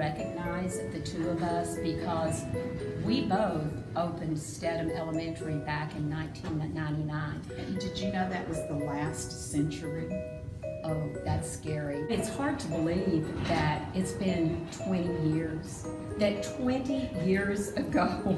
recognize the two of us because we both opened Steadham Elementary back in 1999. Did you know that was the last century? Oh, that's scary. It's hard to believe that it's been 20 years. That 20 years ago,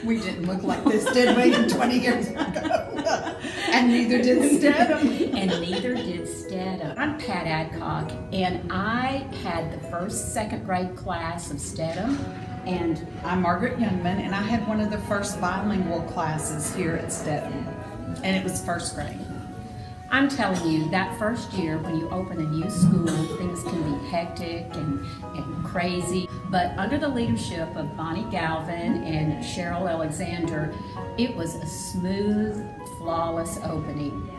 We didn't look like this, did we, 20 years ago? And neither did Steadham. and neither did Steadham. I'm Pat Adcock, and I had the first second grade class of Steadham. And I'm Margaret Youngman, and I had one of the first bilingual classes here at Steadham, and it was first grade. I'm telling you, that first year when you open a new school, things can be hectic and crazy. But under the leadership of Bonnie Galvin and Cheryl Alexander, it was a smooth, flawless opening.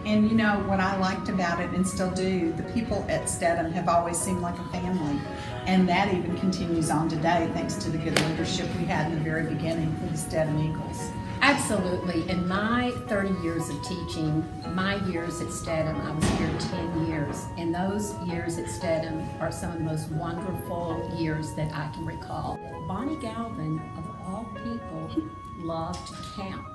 And you know what I liked about it, and still do, the people at Steadham have always seemed like a family. And that even continues on today, thanks to the good leadership we had in the very beginning for the Steadham Eagles. Absolutely. In my 30 years of teaching, my years at Steadham, I was here 10 years. And those years at Steadham are some of the most wonderful years that I can recall. Bonnie Galvin, of all people, loved to camp.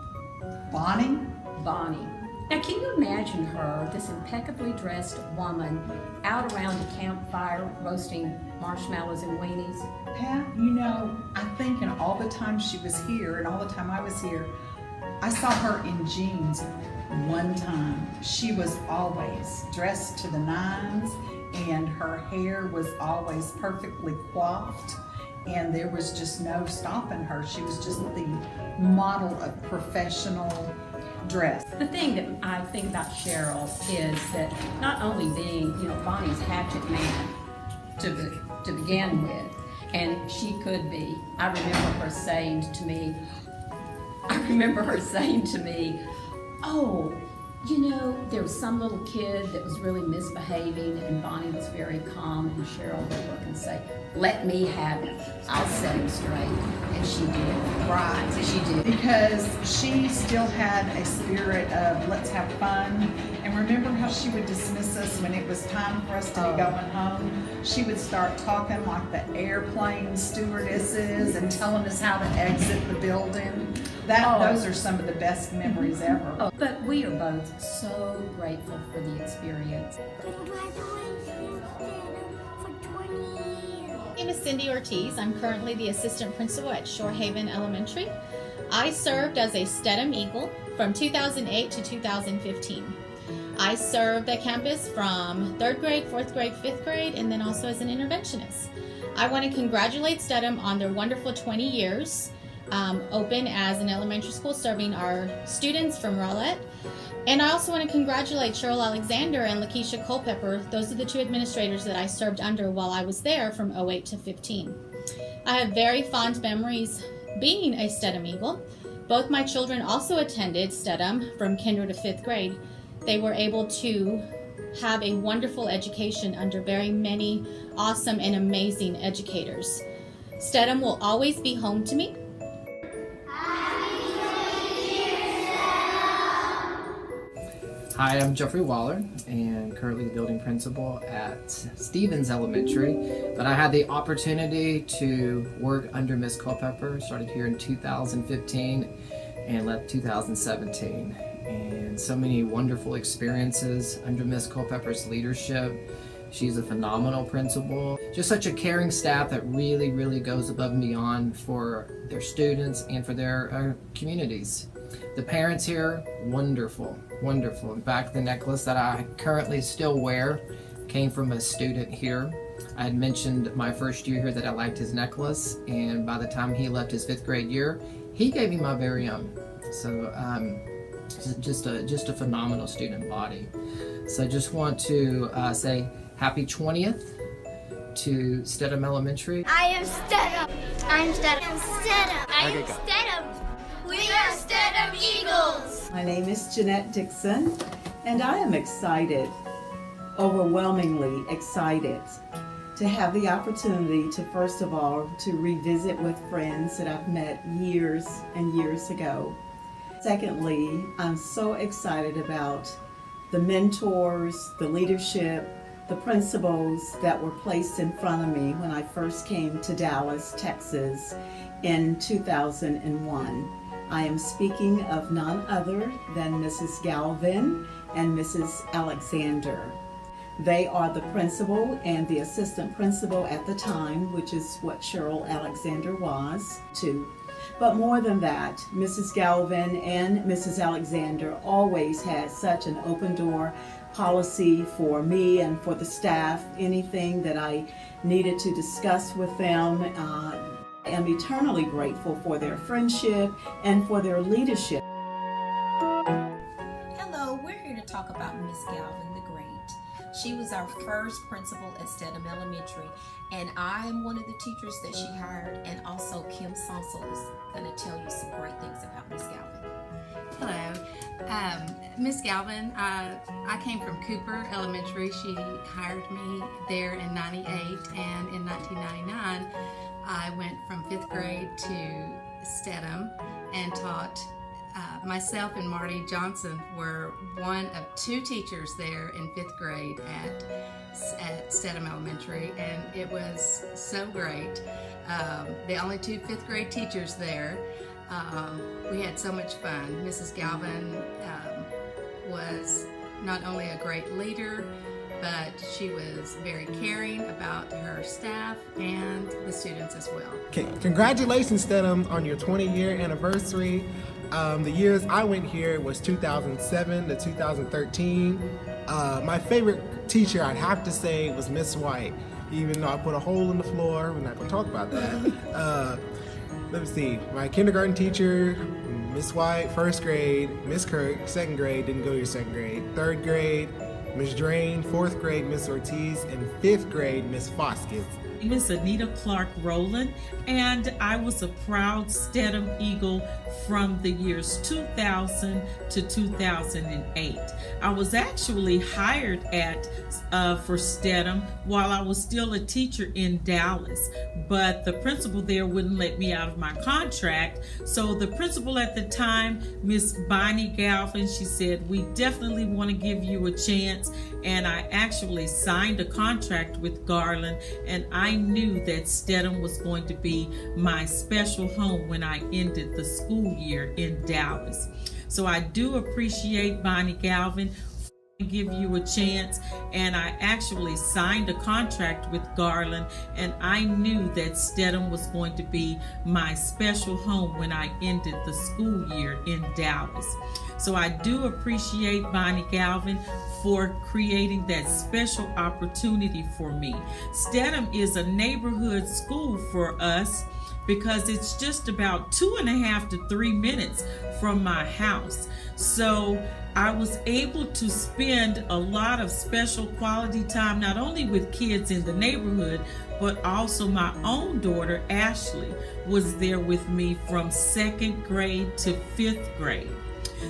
Bonnie? Bonnie. Now, can you imagine her, this impeccably dressed woman, out around a campfire roasting marshmallows and weenies? Pat, you know, I think in all the time she was here and all the time I was here, I saw her in jeans one time. She was always dressed to the nines, and her hair was always perfectly coiffed, and there was just no stopping her. She was just the model of professional dress. The thing that I think about Cheryl is that not only being, Bonnie's hatchet man to begin with, and she could be. I remember her saying to me, oh, there was some little kid that was really misbehaving, and Bonnie was very calm, and Cheryl would look and say, let me have him. I'll set him straight. And she did. Right. She did. Because she still had a spirit of let's have fun. And remember how she would dismiss us when it was time for us to be going home? She would start talking like the airplane stewardesses and telling us how to exit the building. Those are some of the best memories ever. Oh, but we are both so grateful for the experience. Congratulations, Steadham, for 20 years. My name is Cindy Ortiz. I'm currently the assistant principal at Shorehaven Elementary. I served as a Steadham Eagle from 2008 to 2015. I served at campus from 3rd grade, 4th grade, 5th grade, and then also as an interventionist. I want to congratulate Steadham on their wonderful 20 years open as an elementary school serving our students from Rowlett. And I also want to congratulate Cheryl Alexander and Lakeisha Culpepper. Those are the two administrators that I served under while I was there from 08 to 15. I have very fond memories being a Steadham Eagle. Both my children also attended Steadham from kinder to 5th grade. They were able to have a wonderful education under very many awesome and amazing educators. Steadham will always be home to me. Hi, I'm Jeffrey Waller, and currently the building principal at Stevens Elementary. But I had the opportunity to work under Miss Culpepper, started here in 2015 and left 2017. And so many wonderful experiences under Miss Culpepper's leadership. She's a phenomenal principal. Just such a caring staff that really, really goes above and beyond for their students and for their communities. The parents here, wonderful, wonderful. In fact, the necklace that I currently still wear came from a student here. I had mentioned my first year here that I liked his necklace, and by the time he left his 5th grade year, he gave me my very own. So just a phenomenal student body. So I just want to say happy 20th to Steadham Elementary. I am Steadham. I'm Steadham. I'm Steadham. I am Steadham. We are Steadham Eagles. My name is Jeanette Dixon, and I am excited, overwhelmingly excited, to have the opportunity to, first of all, to revisit with friends that I've met years and years ago. Secondly, I'm so excited about the mentors, the leadership, the principles that were placed in front of me when I first came to Dallas, Texas in 2001. I am speaking of none other than Mrs. Galvin and Mrs. Alexander. They are the principal and the assistant principal at the time, which is what Cheryl Alexander was too. But more than that, Mrs. Galvin and Mrs. Alexander always had such an open door policy for me and for the staff. Anything that I needed to discuss with them, I am eternally grateful for their friendship and for their leadership. Hello, we're here to talk about Miss Galvin the Great. She was our first principal at Steadham Elementary, and I am one of the teachers that she hired, and also Kim Sonsel is going to tell you some great things about Miss Galvin. Hello, Miss Galvin. I came from Cooper Elementary. She hired me there in '98, and in 1999, I went from 5th grade to Steadham and taught. Myself and Marty Johnson were one of 2 teachers there in 5th grade at Steadham Elementary, and it was so great. The only 2 5th grade teachers there. We had so much fun. Mrs. Galvin was not only a great leader, but she was very caring about her staff and the students as well. Okay. Congratulations, Steadham, on your 20-year anniversary. The years I went here was 2007 to 2013. My favorite teacher, I'd have to say, was Miss White. Even though I put a hole in the floor, we're not going to talk about that. Let me see. My kindergarten teacher, Miss White, 1st grade. Miss Kirk, 2nd grade, didn't go to your 2nd grade. 3rd grade, Miss Drain. 4th grade, Miss Ortiz. And 5th grade, Miss Foskett. My name is Anita Clark Rowland, and I was a proud Steadham Eagle from the years 2000 to 2008. I was actually hired for Steadham while I was still a teacher in Dallas, but the principal there wouldn't let me out of my contract. So the principal at the time, Miss Bonnie Galvin, she said, "We definitely want to give you a chance." And I actually signed a contract with Garland, and I knew that Steadham was going to be my special home when I ended the school year in Dallas. So I do appreciate Bonnie Galvin for give you a chance, and I actually signed a contract with Garland, and I knew that Steadham was going to be my special home when I ended the school year in Dallas. So I do appreciate Bonnie Galvin for creating that special opportunity for me. Steadham is a neighborhood school for us because it's just about 2.5 to 3 minutes from my house. So I was able to spend a lot of special quality time, not only with kids in the neighborhood, but also my own daughter, Ashley, was there with me from 2nd grade to 5th grade.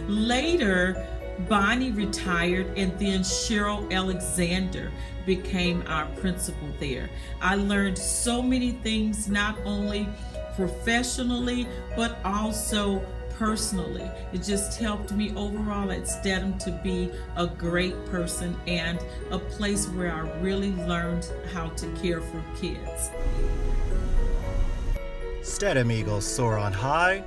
Later, Bonnie retired, and then Cheryl Alexander became our principal there. I learned so many things, not only professionally, but also personally. It just helped me overall at Steadham to be a great person and a place where I really learned how to care for kids. Steadham Eagles soar on high